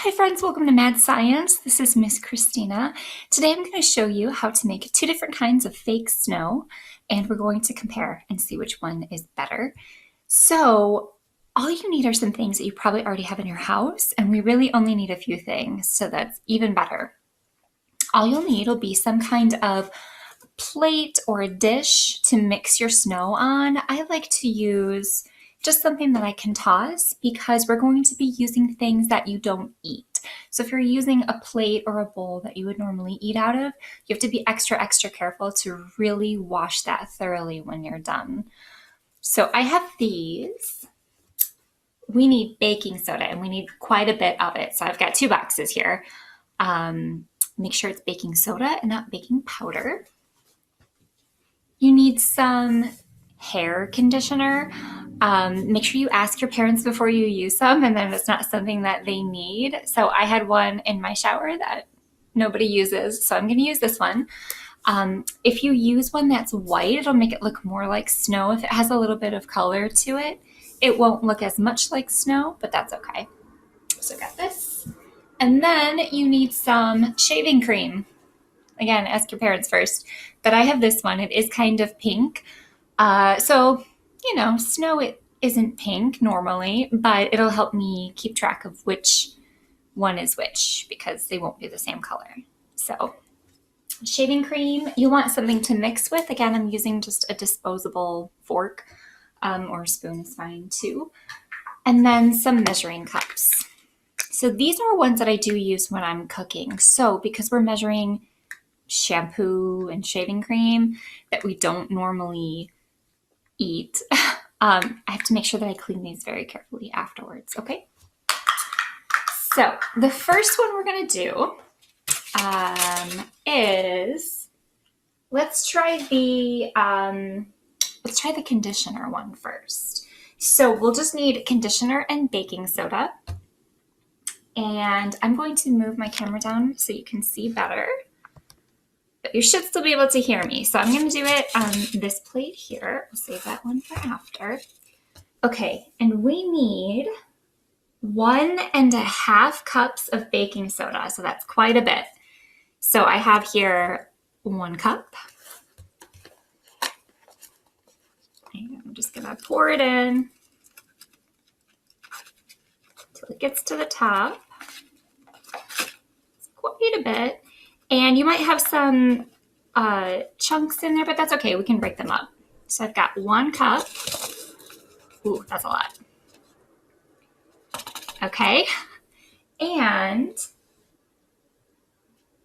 Hi friends, welcome to Mad Science. This is Miss Christina. Today I'm going to show you how to make two different kinds of fake snow, and we're going to compare and see which one is better. So all you need are some things that you probably already have in your house, and we really only need a few things, so that's even better. All you'll need will be some kind of plate or a dish to mix your snow on. I like to use just something that I can toss because we're going to be using things that you don't eat. So if you're using a plate or a bowl that you would normally eat out of, you have to be extra careful to really wash that thoroughly when you're done. So I have these. We need baking soda and we need quite a bit of it. So I've got 2 boxes here. Make sure it's baking soda and not baking powder. You need some hair conditioner. Make sure you ask your parents before you use some, and then it's not something that they need. So I had one in my shower that nobody uses, so I'm going to use this one. If you use one that's white, it'll make it look more like snow. If it has a little bit of color to it, it won't look as much like snow, but that's okay. So I got this. And then you need some shaving cream. Again, ask your parents first. But I have this one. It is kind of pink. So, you know, snow it isn't pink normally, but it'll help me keep track of which one is which because they won't be the same color. So, shaving cream, you want something to mix with. Again, I'm using just a disposable fork or spoon is fine too. And then some measuring cups. So these are ones that I do use when I'm cooking. So because we're measuring shampoo and shaving cream that we don't normally eat, I have to make sure that I clean these very carefully afterwards, okay? So the first one we're gonna do is, let's try the conditioner one first. So we'll just need conditioner and baking soda. And I'm going to move my camera down so you can see better. But you should still be able to hear me. So I'm going to do it on this plate here. We'll save that one for after. Okay, and we need 1.5 cups of baking soda. So that's quite a bit. So I have here 1 cup. And I'm just going to pour it in until it gets to the top. It's quite a bit. And you might have some chunks in there, but that's okay. We can break them up. So I've got 1 cup. Ooh, that's a lot. Okay. And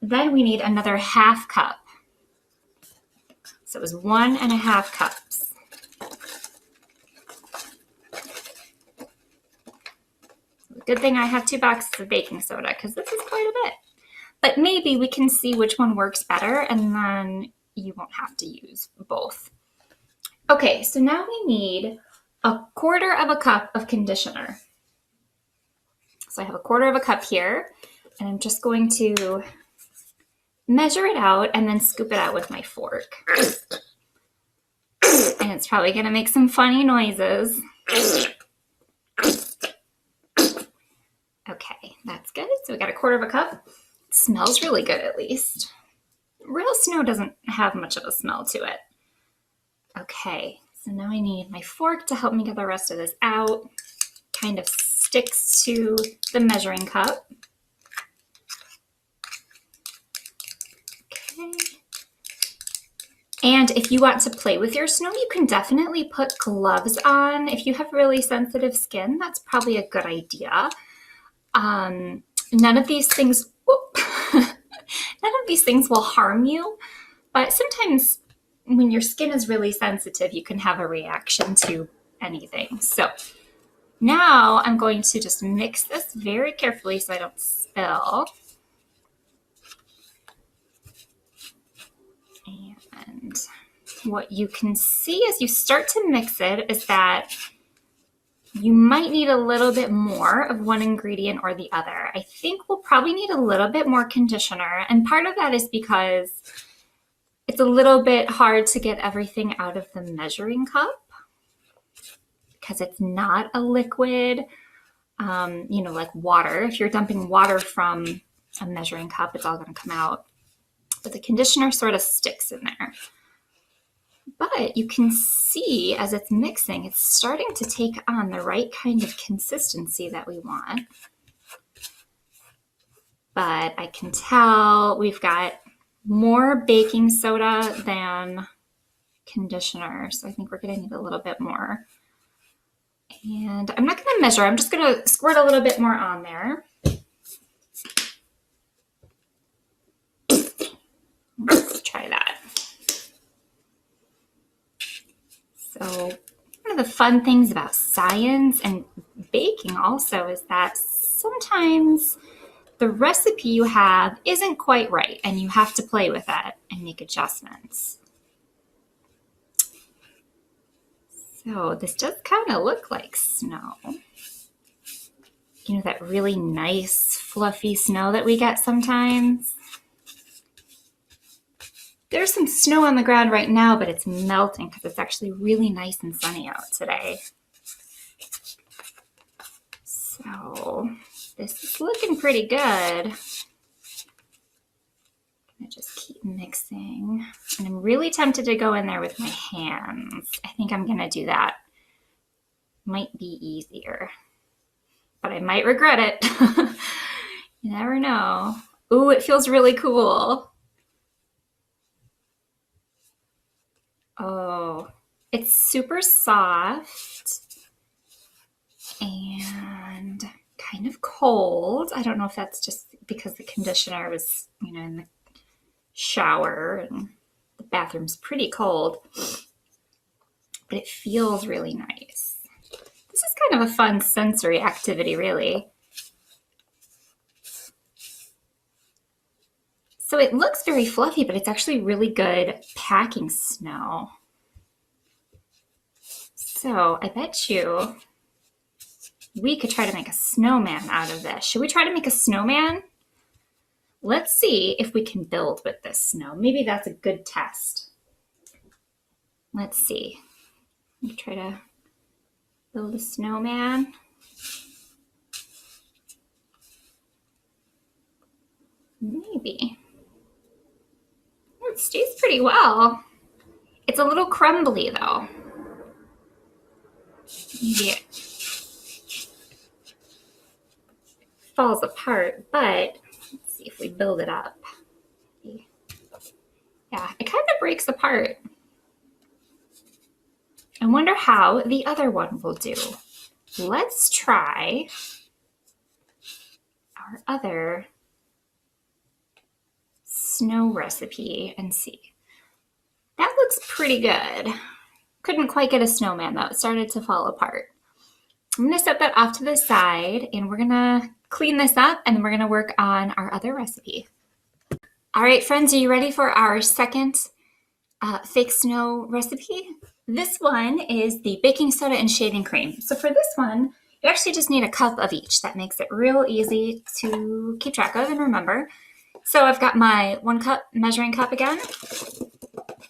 then we need another 1/2 cup. So it was 1.5 cups. Good thing I have 2 boxes of baking soda because this is quite a bit. But maybe we can see which one works better and then you won't have to use both. Okay, so now we need 1/4 cup of conditioner. So I have 1/4 cup here, and I'm just going to measure it out and then scoop it out with my fork. And it's probably gonna make some funny noises. Okay, that's good. So we got 1/4 cup. It smells really good, at least. Real snow doesn't have much of a smell to it. Okay, so now I need my fork to help me get the rest of this out. Kind of sticks to the measuring cup. Okay. And if you want to play with your snow, you can definitely put gloves on. If you have really sensitive skin, that's probably a good idea. None of these things will harm you, but sometimes when your skin is really sensitive, you can have a reaction to anything. So now I'm going to just mix this very carefully so I don't spill. And what you can see as you start to mix it is that you might need a little bit more of one ingredient or the other. I think we'll probably need a little bit more conditioner, and part of that is because it's a little bit hard to get everything out of the measuring cup because it's not a liquid. like water. If you're dumping water from a measuring cup, it's all going to come out. But the conditioner sort of sticks in there. But you can see as it's mixing, it's starting to take on the right kind of consistency that we want. But I can tell we've got more baking soda than conditioner, so I think we're going to need a little bit more. And I'm not going to measure, I'm just going to squirt a little bit more on there. Let's try that. So one of the fun things about science and baking also is that sometimes the recipe you have isn't quite right and you have to play with that and make adjustments. So this does kind of look like snow. You know, that really nice fluffy snow that we get sometimes. There's some snow on the ground right now, but it's melting because it's actually really nice and sunny out today. So this is looking pretty good. I'm gonna just keep mixing. And I'm really tempted to go in there with my hands. I think I'm gonna do that. Might be easier, but I might regret it. You never know. Ooh, it feels really cool. Oh, it's super soft and kind of cold. I don't know if that's just because the conditioner was, in the shower and the bathroom's pretty cold, but it feels really nice. This is kind of a fun sensory activity, really. So it looks very fluffy, but it's actually really good packing snow. So I bet you we could try to make a snowman out of this. Should we try to make a snowman? Let's see if we can build with this snow. Maybe that's a good test. Let's see. Let me try to build a snowman. Maybe. It stays pretty well. It's a little crumbly though. Maybe it falls apart, but let's see if we build it up. Yeah, it kind of breaks apart. I wonder how the other one will do. Let's try our other snow recipe and see. That looks pretty good. Couldn't quite get a snowman though. It started to fall apart. I'm going to set that off to the side and we're going to clean this up and then we're going to work on our other recipe. All right, friends, are you ready for our second fake snow recipe? This one is the baking soda and shaving cream. So for this one, you actually just need a cup of each. That makes it real easy to keep track of and remember. So I've got my 1 cup measuring cup again,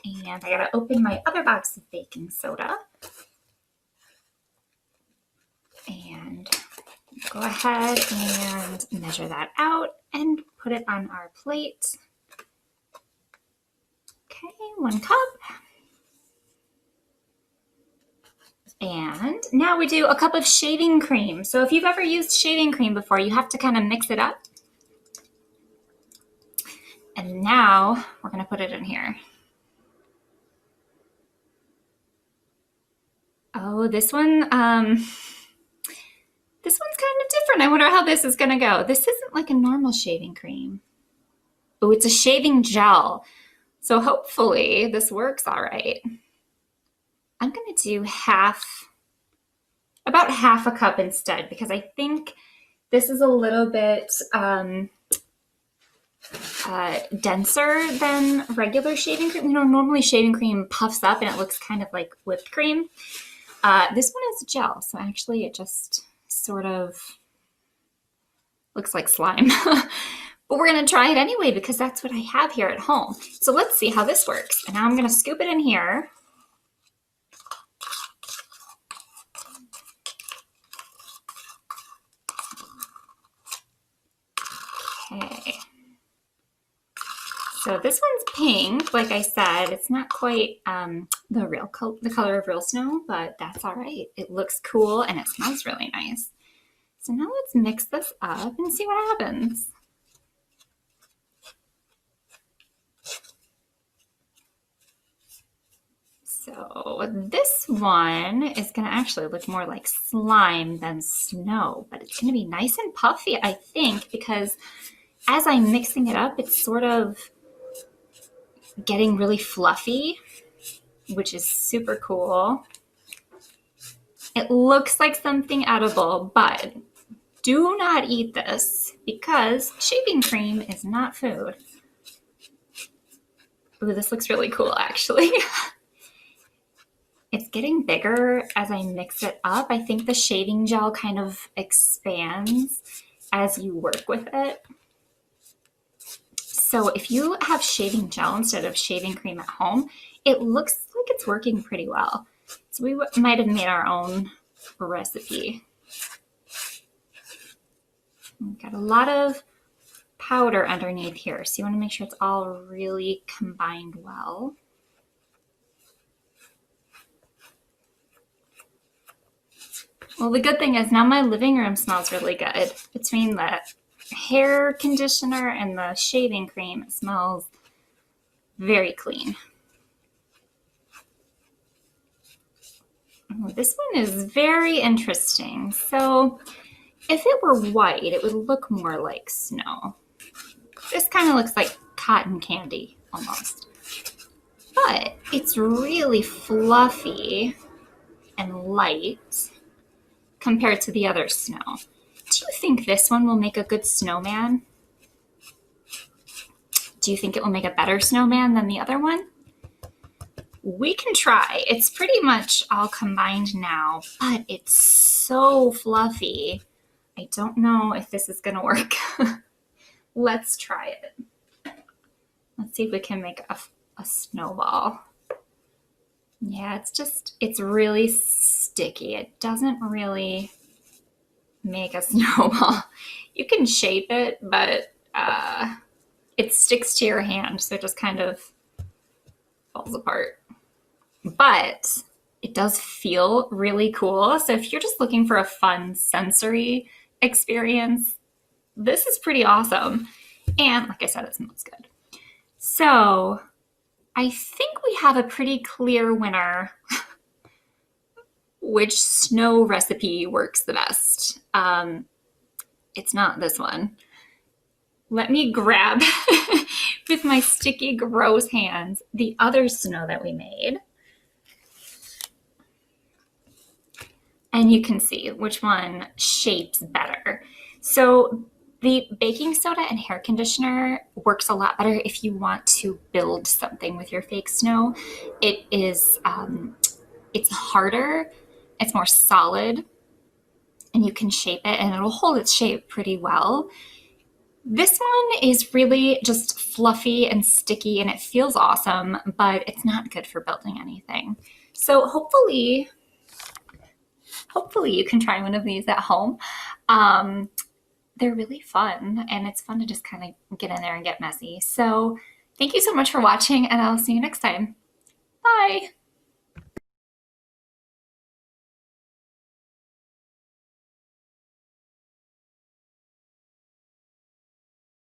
and I gotta open my other box of baking soda. And go ahead and measure that out and put it on our plate. Okay, 1 cup. And now we do a cup of shaving cream. So if you've ever used shaving cream before, you have to kind of mix it up. And now we're going to put it in here. Oh, this one's kind of different. I wonder how this is going to go. This isn't like a normal shaving cream. Oh, it's a shaving gel. So hopefully this works all right. I'm going to do about half a cup instead, because I think this is a little bit denser than regular shaving cream. Normally shaving cream puffs up and it looks kind of like whipped cream. This one is gel, so actually it just sort of looks like slime. But we're going to try it anyway because that's what I have here at home. So let's see how this works. And now I'm going to scoop it in here. this one's pink. Like I said, it's not quite the color of real snow, but that's all right. It looks cool and it smells really nice. So now let's mix this up and see what happens. So this one is going to actually look more like slime than snow, but it's going to be nice and puffy, I think, because as I'm mixing it up, it's sort of getting really fluffy, which is super cool. It looks like something edible, but do not eat this because shaving cream is not food. Ooh, this looks really cool, actually. It's getting bigger as I mix it up. I think the shaving gel kind of expands as you work with it. So if you have shaving gel instead of shaving cream at home, it looks like it's working pretty well. So we might have made our own recipe. We've got a lot of powder underneath here, so you want to make sure it's all really combined well. Well, the good thing is now my living room smells really good. Between the hair conditioner and the shaving cream, it smells very clean. Oh, this one is very interesting. So if it were white, it would look more like snow. This kind of looks like cotton candy almost. But it's really fluffy and light compared to the other snow. Do you think this one will make a good snowman? Do you think it will make a better snowman than the other one? We can try. It's pretty much all combined now, but it's so fluffy. I don't know if this is going to work. Let's try it. Let's see if we can make a snowball. Yeah, it's really sticky. It doesn't really make a snowball. You can shape it, but it sticks to your hand, so it just kind of falls apart. But it does feel really cool. So if you're just looking for a fun sensory experience, this is pretty awesome. And like I said, it smells good. So I think we have a pretty clear winner which snow recipe works the best. It's not this one. Let me grab with my sticky, gross hands the other snow that we made. And you can see which one shapes better. So the baking soda and hair conditioner works a lot better if you want to build something with your fake snow. It is, it's harder, it's more solid, and you can shape it and it'll hold its shape pretty well. This one is really just fluffy and sticky and it feels awesome, but it's not good for building anything. So hopefully you can try one of these at home. They're really fun and it's fun to just kind of get in there and get messy. So thank you so much for watching and I'll see you next time. Bye.